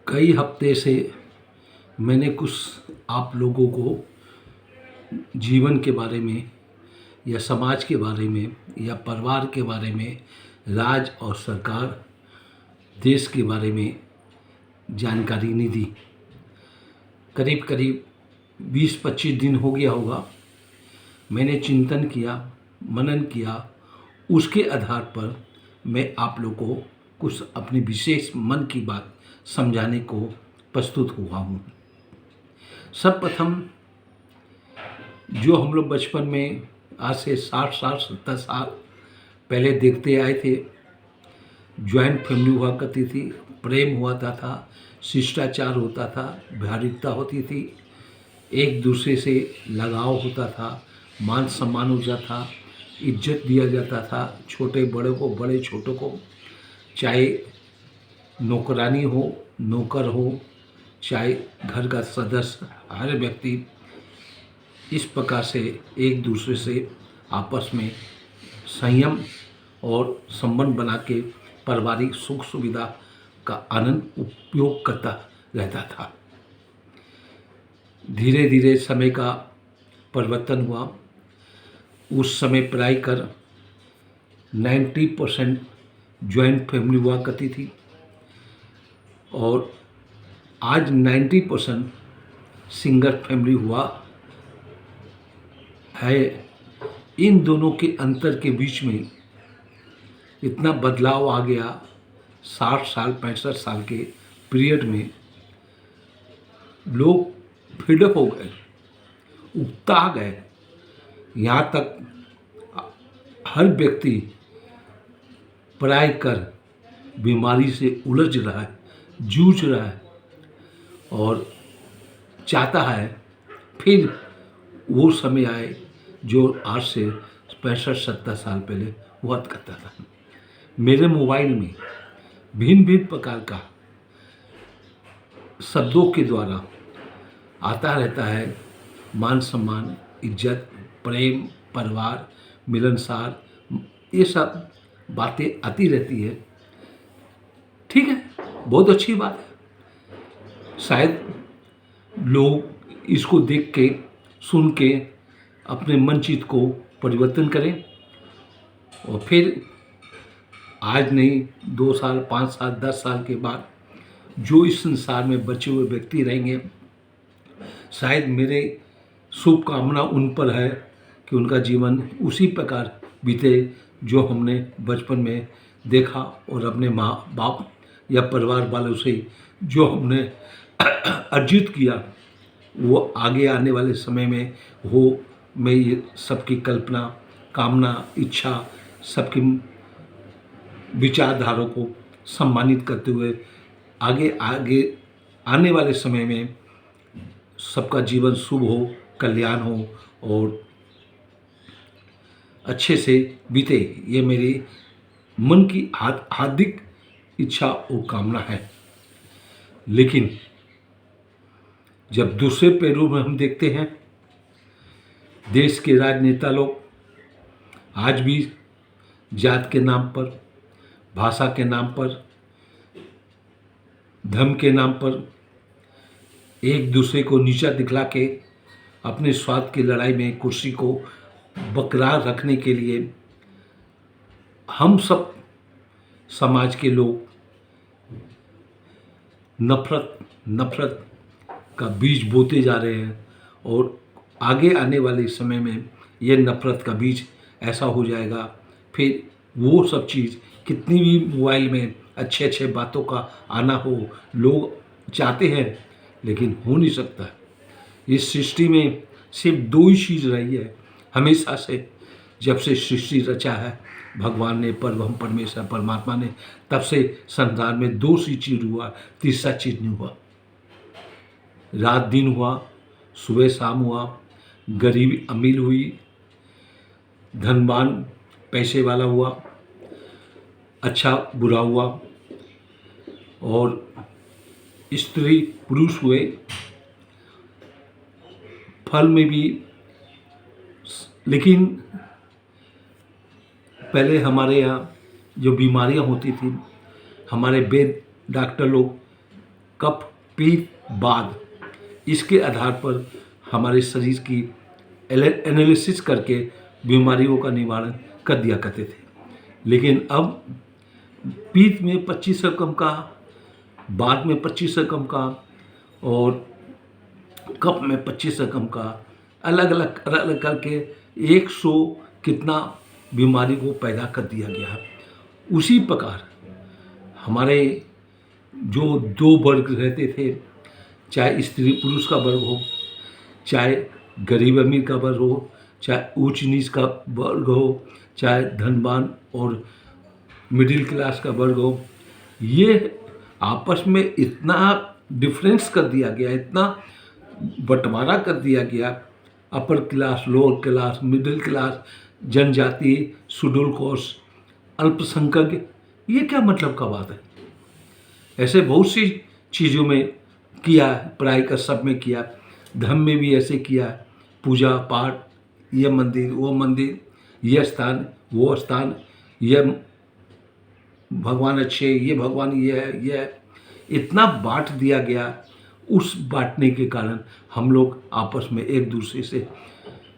कई हफ्ते से मैंने कुछ आप लोगों को जीवन के बारे में या समाज के बारे में या परिवार के बारे में, राज्य और सरकार, देश के बारे में जानकारी नहीं दी। करीब करीब 20-25 दिन हो गया होगा। मैंने चिंतन किया, मनन किया, उसके आधार पर मैं आप लोगों को कुछ अपनी विशेष मन की बात समझाने को प्रस्तुत हुआ हूँ। सर्वप्रथम जो हम लोग बचपन में आज से 60 साल 70 साल पहले देखते आए थे, जॉइंट फैमिली हुआ करती थी, प्रेम हुआ था, शिष्टाचार होता था, व्यावहारिकता होती थी, एक दूसरे से लगाव होता था, मान सम्मान होता था, इज्जत दिया जाता था, छोटे बड़े को, बड़े छोटों को, चाहे नौकरानी हो, नौकर हो, चाहे घर का सदस्य, हर व्यक्ति इस प्रकार से एक दूसरे से आपस में संयम और संबंध बना के पारिवारिक सुख सुविधा का आनंद उपयोग करता रहता था। धीरे धीरे समय का परिवर्तन हुआ। उस समय पढ़ाई कर 90% जॉइंट फैमिली हुआ करती थी और आज 90% सिंगल फैमिली हुआ है। इन दोनों के अंतर के बीच में इतना बदलाव आ गया। 60 साल 65 साल के पीरियड में लोग फीडअप हो गए, उकता गए। यहाँ तक हर व्यक्ति पढ़ाई कर बीमारी से उलझ रहा है, जूझ रहा है और चाहता है फिर वो समय आए जो आज से 65-70 साल पहले हुआ करता था। मेरे मोबाइल में भिन्न भिन्न प्रकार का शब्दों के द्वारा आता रहता है मान सम्मान, इज्जत, प्रेम, परिवार, मिलनसार, ये सब बातें आती रहती है। ठीक है, बहुत अच्छी बात है। शायद लोग इसको देख के, सुन के अपने मन चित्त को परिवर्तन करें और फिर आज नहीं 2 साल 5 साल 10 साल के बाद जो इस संसार में बचे हुए व्यक्ति रहेंगे, शायद मेरे शुभकामना उन पर है कि उनका जीवन उसी प्रकार बीते जो हमने बचपन में देखा और अपने माँ बाप या परिवार वालों से जो हमने अर्जित किया वो आगे आने वाले समय में हो। मैं ये सबकी कल्पना, कामना, इच्छा, सबकी विचारधारा को सम्मानित करते हुए आगे आगे आने वाले समय में सबका जीवन शुभ हो, कल्याण हो और अच्छे से बीते, ये मेरी मन की हार्दिक इच्छा और कामना है। लेकिन जब दूसरे पहलू में हम देखते हैं, देश के राजनेता लोग आज भी जात के नाम पर, भाषा के नाम पर, धर्म के नाम पर एक दूसरे को नीचा दिखला के अपने स्वार्थ की लड़ाई में कुर्सी को बरकरार रखने के लिए हम सब समाज के लोग नफरत का बीज बोते जा रहे हैं और आगे आने वाले समय में ये नफरत का बीज ऐसा हो जाएगा, फिर वो सब चीज़ कितनी भी मोबाइल में अच्छे अच्छे बातों का आना हो, लोग चाहते हैं लेकिन हो नहीं सकता। इस सृष्टि में सिर्फ 2 ही चीज़ रही है हमेशा से, जब से सृष्टि रचा है भगवान ने, परम परमेश्वर परमात्मा ने, तब से संसार में 2 सी चीज़ हुआ, तीसरा चीज़ नहीं हुआ। रात दिन हुआ, सुबह शाम हुआ, गरीब अमीर हुई, धनवान पैसे वाला हुआ, अच्छा बुरा हुआ और स्त्री पुरुष हुए। फल में भी, लेकिन पहले हमारे यहाँ जो बीमारियाँ होती थी, हमारे वैद्य डॉक्टर लोग कफ, पित्त, वात, इसके आधार पर हमारे शरीर की एनालिसिस करके बीमारियों का निवारण कर दिया करते थे। लेकिन अब पित्त में 25 रकम का, वात में 25 रकम का और कफ में 25 रकम का, अलग अलग करके 100 कितना बीमारी को पैदा कर दिया गया है। उसी प्रकार हमारे जो दो वर्ग रहते थे, चाहे स्त्री पुरुष का वर्ग हो, चाहे गरीब अमीर का वर्ग हो, चाहे ऊंच नीच का वर्ग हो, चाहे धनवान और मिडिल क्लास का वर्ग हो, ये आपस में इतना डिफरेंस कर दिया गया, इतना बंटवारा कर दिया गया, upper class, lower class, middle class, जनजाति, शेड्यूल कास्ट, अल्पसंख्यक, ये क्या मतलब का बात है? ऐसे बहुत सी चीज़ों में किया, पढ़ाई का सब में किया, धर्म में भी ऐसे किया, पूजा पाठ, ये मंदिर वो मंदिर, ये स्थान वो स्थान, ये भगवान अच्छे, ये भगवान ये है, ये है, इतना बांट दिया गया। उस बांटने के कारण हम लोग आपस में एक दूसरे से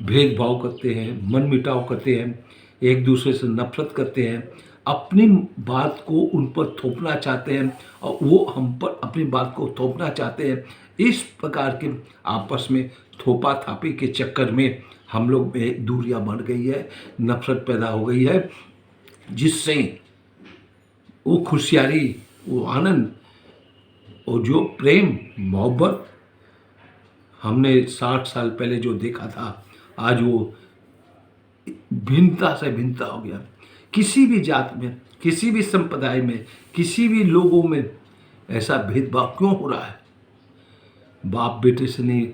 भेदभाव करते हैं, मन मिटाव करते हैं, एक दूसरे से नफरत करते हैं, अपनी बात को उन पर थोपना चाहते हैं और वो हम पर अपनी बात को थोपना चाहते हैं। इस प्रकार के आपस में थोपा थापी के चक्कर में हम लोग में दूरियां बढ़ गई है, नफरत पैदा हो गई है, जिससे वो खुशहाली, वो आनंद और जो प्रेम मोहब्बत हमने 60 साल पहले जो देखा था, आज वो भिन्नता से भिन्नता हो गया। किसी भी जात में, किसी भी संप्रदाय में, किसी भी लोगों में ऐसा भेदभाव क्यों हो रहा है? बाप बेटे से नहीं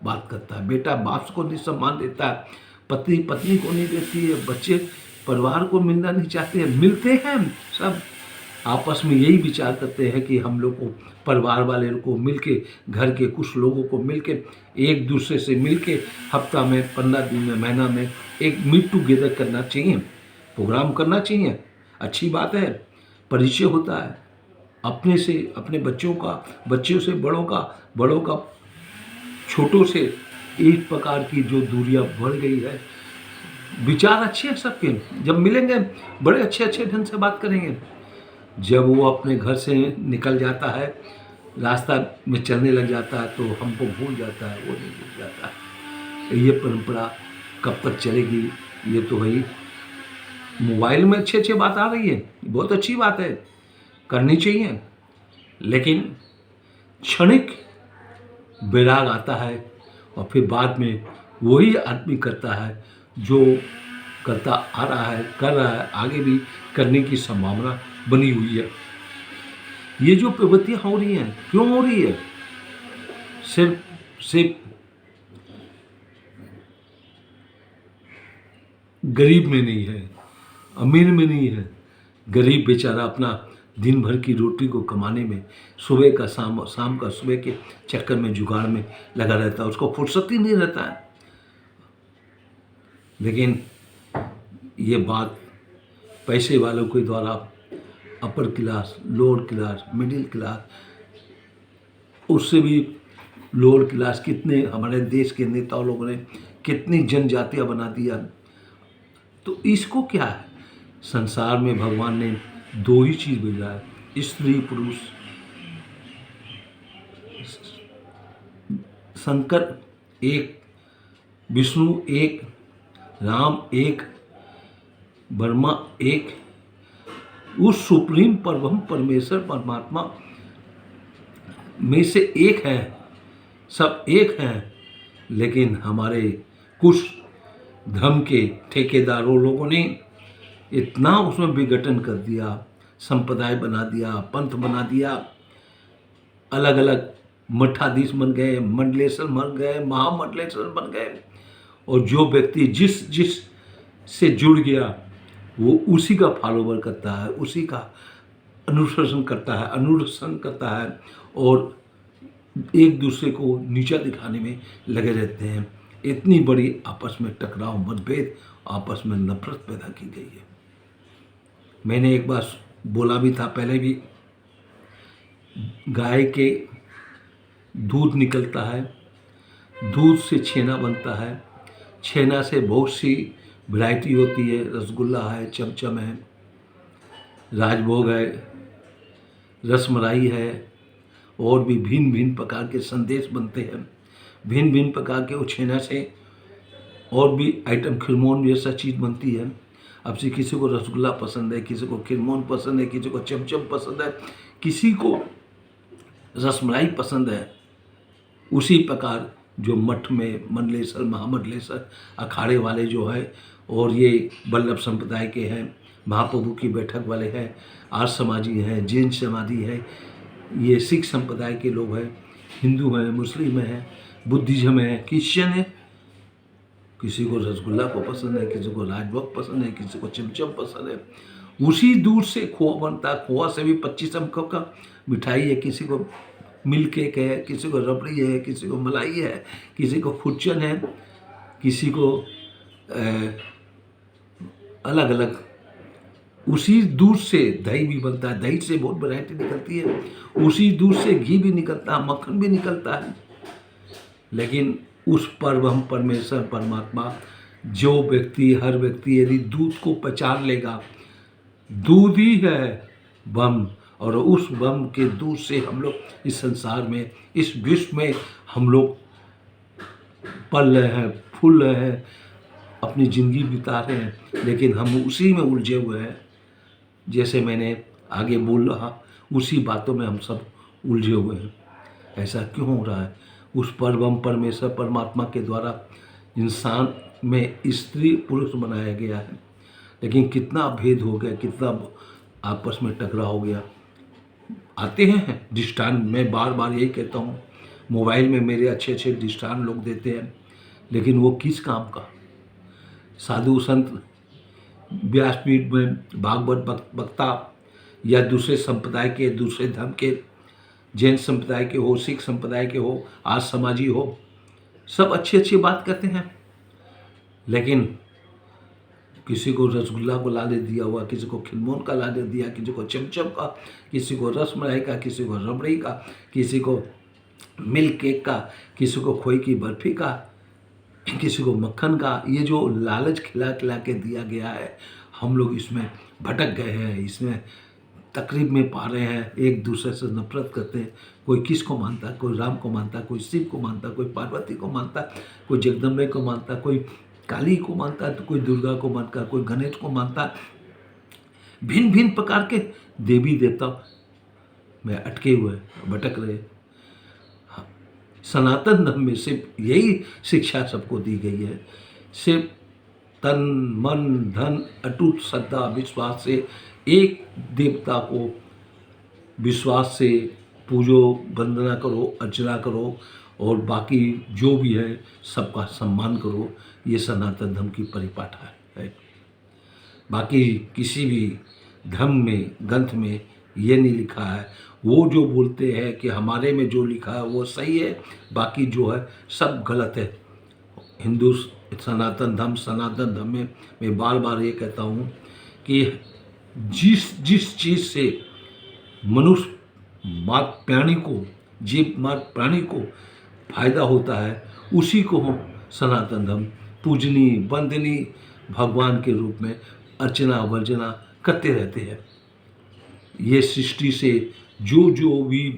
बात करता है, बेटा बाप को नहीं सम्मान देता है, पत्नी पत्नी को नहीं देती है, बच्चे परिवार को मिलना नहीं चाहते हैं। मिलते हैं सब, आपस में यही विचार करते हैं कि हम लोग को, परिवार वाले को मिलके, घर के कुछ लोगों को मिलके, एक दूसरे से मिलके हफ्ता में, 15 दिन में, महीना में एक मीट टुगेदर करना चाहिए, प्रोग्राम करना चाहिए। अच्छी बात है, परिचय होता है अपने से, अपने बच्चों का, बच्चों से बड़ों का, बड़ों का छोटों से। एक प्रकार की जो दूरियां बढ़ गई है, विचार अच्छे हैं सबके, जब मिलेंगे बड़े अच्छे अच्छे ढंग से बात करेंगे। जब वो अपने घर से निकल जाता है, रास्ता में चलने लग जाता है, तो हमको भूल जाता है, वो नहीं भूल जाता है। ये परंपरा कब तक चलेगी? ये तो भाई मोबाइल में अच्छे अच्छे बात आ रही है, बहुत अच्छी बात है, करनी चाहिए, लेकिन क्षणिक वैराग आता है और फिर बाद में वही आदमी करता है जो करता आ रहा है, कर रहा है, आगे भी करने की संभावना बनी हुई है। ये जो प्रवृत्तियाँ हो रही हैं, क्यों हो रही है? सिर्फ गरीब में नहीं है, अमीर में नहीं है। गरीब बेचारा अपना दिन भर की रोटी को कमाने में, सुबह का शाम, शाम का सुबह के चक्कर में, जुगाड़ में लगा रहता है, उसको फुर्सत ही नहीं रहता है। लेकिन ये बात पैसे वालों के द्वारा upper class, lower class, middle class, उससे भी लोअर क्लास, कितने हमारे देश के नेताओं लोगों ने कितनी जनजातियाँ बना दिया। तो इसको क्या है? संसार में भगवान ने दो ही चीज़ भेजा है, स्त्री पुरुष। शंकर एक, विष्णु एक, राम एक, ब्रह्मा एक, उस सुप्रीम परम परमेश्वर परमात्मा में से एक है, सब एक हैं। लेकिन हमारे कुछ धर्म के ठेकेदारों लोगों ने इतना उसमें विघटन कर दिया, संप्रदाय बना दिया, पंथ बना दिया, अलग अलग मठाधीश बन गए, मंडलेश्वर बन गए, महामंडलेश्वर बन गए, और जो व्यक्ति जिस से जुड़ गया वो उसी का फॉलोवर करता है, उसी का अनुसरण करता है और एक दूसरे को नीचा दिखाने में लगे रहते हैं। इतनी बड़ी आपस में टकराव, मतभेद, आपस में नफरत पैदा की गई है। मैंने एक बार बोला भी था पहले भी, गाय के दूध निकलता है, दूध से छेना बनता है, छेना से बहुत सी वैरायटी होती है, रसगुल्ला है, चमचम है, राजभोग है, रसमलाई है, और भी भिन्न भिन्न प्रकार के संदेश बनते हैं। भिन्न भिन्न प्रकार के वो छेना से और भी आइटम, खिरमोन जैसा चीज़ बनती है। अब से किसी को रसगुल्ला पसंद है, किसी को खिरमोन पसंद है, किसी को चमचम पसंद है, किसी को रसमलाई पसंद है। उसी प्रकार जो मठ में मंडलेश्वर, महामंडलेश्वर अखाड़े वाले जो है, और ये वल्लभ संप्रदाय के हैं, महाप्रभु की बैठक वाले हैं, आर्य समाजी हैं, जैन समाजी है, ये सिख संप्रदाय के लोग हैं, हिंदू हैं, मुस्लिम हैं, बुद्धिज्म है, क्रिश्चियन है। किसी को रसगुल्ला को पसंद है, किसी को राजभोग पसंद है, किसी को चमचम पसंद है। उसी दूध से खोआ बनता है। खोआ से भी 25 अंकों का मिठाई है। किसी को मिल्क केक है, किसी को रबड़ी है, किसी को मलाई है, किसी को खुरचन है, किसी को अलग अलग। उसी दूध से दही भी बनता है। दही से बहुत वैरायटी निकलती है। उसी दूध से घी भी निकलता है, मक्खन भी निकलता है। लेकिन उस परम परमेश्वर परमात्मा, जो व्यक्ति, हर व्यक्ति यदि दूध को पहचान लेगा, दूध ही है ब्रह्म, और उस ब्रह्म के दूध से हम लोग इस संसार में, इस विश्व में हम लोग पल रहे हैं, फूल रहे हैं, अपनी ज़िंदगी बिता रहे हैं। लेकिन हम उसी में उलझे हुए हैं। जैसे मैंने आगे बोल रहा, उसी बातों में हम सब उलझे हुए हैं। ऐसा क्यों हो रहा है? उस परम परमेश्वर परमात्मा के द्वारा इंसान में स्त्री पुरुष बनाया गया है, लेकिन कितना भेद हो गया, कितना आपस में टकराव हो गया। आते हैं दृष्टांत, मैं बार बार यही कहता हूँ, मोबाइल में मेरे अच्छे अच्छे दृष्टांत लोग देते हैं, लेकिन वो किस काम का? साधु संत व्यासपीठ में भागवत वक्ता या दूसरे संप्रदाय के, दूसरे धर्म के, जैन संप्रदाय के हो, सिख संप्रदाय के हो, आर्य समाजी हो, सब अच्छी अच्छी बात करते हैं। लेकिन किसी को रसगुल्ला को ला दे दिया हुआ, किसी को खिलमोन का ला दे दिया, किसी को चमचम का, किसी को रसमलाई का, किसी को रबड़ी का, किसी को मिल्क केक का, किसी को खोए की बर्फी का, किसी को मक्खन का। ये जो लालच खिला खिला के दिया गया है, हम लोग इसमें भटक गए हैं, इसमें तकरीब में पा रहे हैं, एक दूसरे से नफरत करते हैं। कोई किस को मानता है? कोई राम को मानता है, कोई शिव को मानता है, कोई पार्वती को मानता है, कोई जगदम्बे को मानता है, कोई काली को मानता है, तो कोई दुर्गा को मानता है, कोई गणेश को मानता है। भिन्न भिन्न प्रकार के देवी देवता में अटके हुए, भटक रहे। हाँ, सनातन धर्म में सिर्फ यही शिक्षा सबको दी गई है, सिर्फ तन मन धन अटूट श्रद्धा विश्वास से एक देवता को विश्वास से पूजो, वंदना करो, अर्चना करो, और बाकी जो भी है सबका सम्मान करो। ये सनातन धर्म की परिपाठा है। बाकी किसी भी धर्म में, ग्रंथ में ये नहीं लिखा है। वो जो बोलते हैं कि हमारे में जो लिखा है वो सही है, बाकी जो है सब गलत है। हिंदू सनातन धर्म में मैं बार बार ये कहता हूँ कि जिस चीज़ से मनुष्य मात्र प्राणी को, जीव मात्र प्राणी को फायदा होता है, उसी को हम सनातन धर्म पूजनी वंदनी भगवान के रूप में अर्चना वर्जना करते रहते हैं। ये सृष्टि से जो जो भी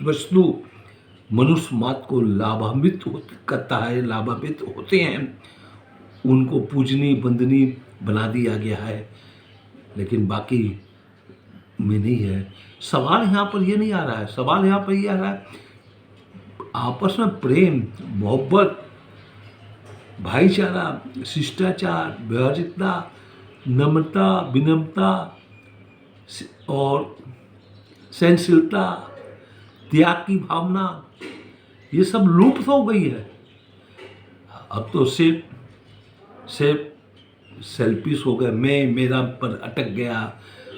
वस्तु मनुष्य मात्र को लाभान्वित करता है, लाभान्वित होते हैं, उनको पूजनी वंदनी बना दिया गया है, लेकिन बाकी में नहीं है। सवाल यहाँ पर ये नहीं आ रहा है। सवाल यहाँ पर ये आ रहा है, आपस में प्रेम, मोहब्बत, भाईचारा, शिष्टाचार, व्यवहारिकता, नम्रता, विनम्रता और सहनशीलता, त्याग की भावना, ये सब लुप्त हो गई है। अब तो सिर्फ सेल्फिश हो गए, मैं मेरा पर अटक गया।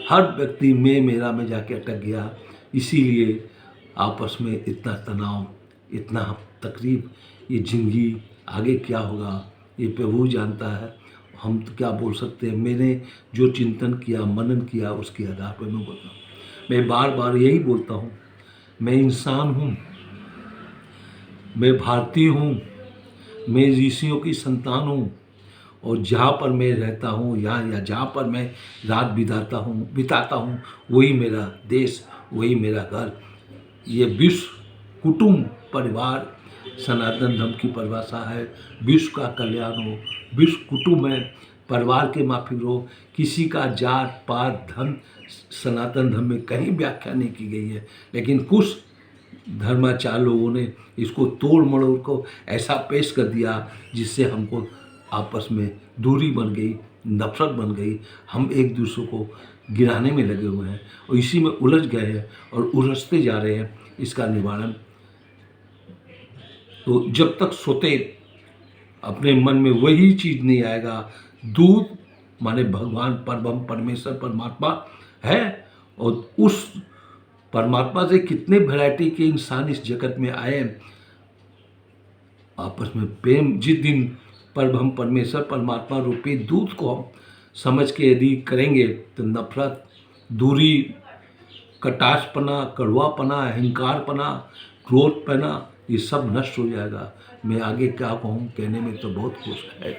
हर व्यक्ति मैं मेरा में जाके अटक गया। इसीलिए आपस में इतना तनाव, इतना तकलीफ। ये ज़िंदगी आगे क्या होगा ये प्रभु जानता है, हम तो क्या बोल सकते हैं। मैंने जो चिंतन किया, मनन किया, उसके आधार पर मैं बोलता हूँ। मैं बार बार यही बोलता हूँ, मैं इंसान हूँ, मैं भारतीय हूँ, मैं ऋषियों की संतान हूँ और जहाँ पर मैं रहता हूँ या जहाँ पर मैं रात बिताता हूँ वही मेरा देश, वही मेरा घर। ये विश्व कुटुंब परिवार सनातन धर्म की परिभाषा है। विश्व का कल्याण हो, विश्व कुटुंब है, परिवार के माफिक रहो। किसी का जात पात धर्म सनातन धर्म में कहीं व्याख्या नहीं की गई है, लेकिन कुछ धर्माचार लोगों ने इसको तोड़ मरोड़ को ऐसा पेश कर दिया जिससे हमको आपस में दूरी बन गई, नफरत बन गई। हम एक दूसरे को गिराने में लगे हुए हैं और इसी में उलझ गए हैं और उलझते जा रहे हैं। इसका निवारण तो जब तक सोते अपने मन में वही चीज़ नहीं आएगा, दूध माने भगवान परब्रह्म परमेश्वर परमात्मा है और उस परमात्मा से कितने वैरायटी के इंसान इस जगत में आए। आपस में प्रेम जिस दिन परब्रह्म परमेश्वर परमात्मा रूपी दूध को हम समझ के यदि करेंगे तो नफरत, दूरी, कटाक्षपना, कड़वापना, अहंकारपना, क्रोधपना ये सब नष्ट हो जाएगा। मैं आगे क्या कहूँ, कहने में तो बहुत कुछ है।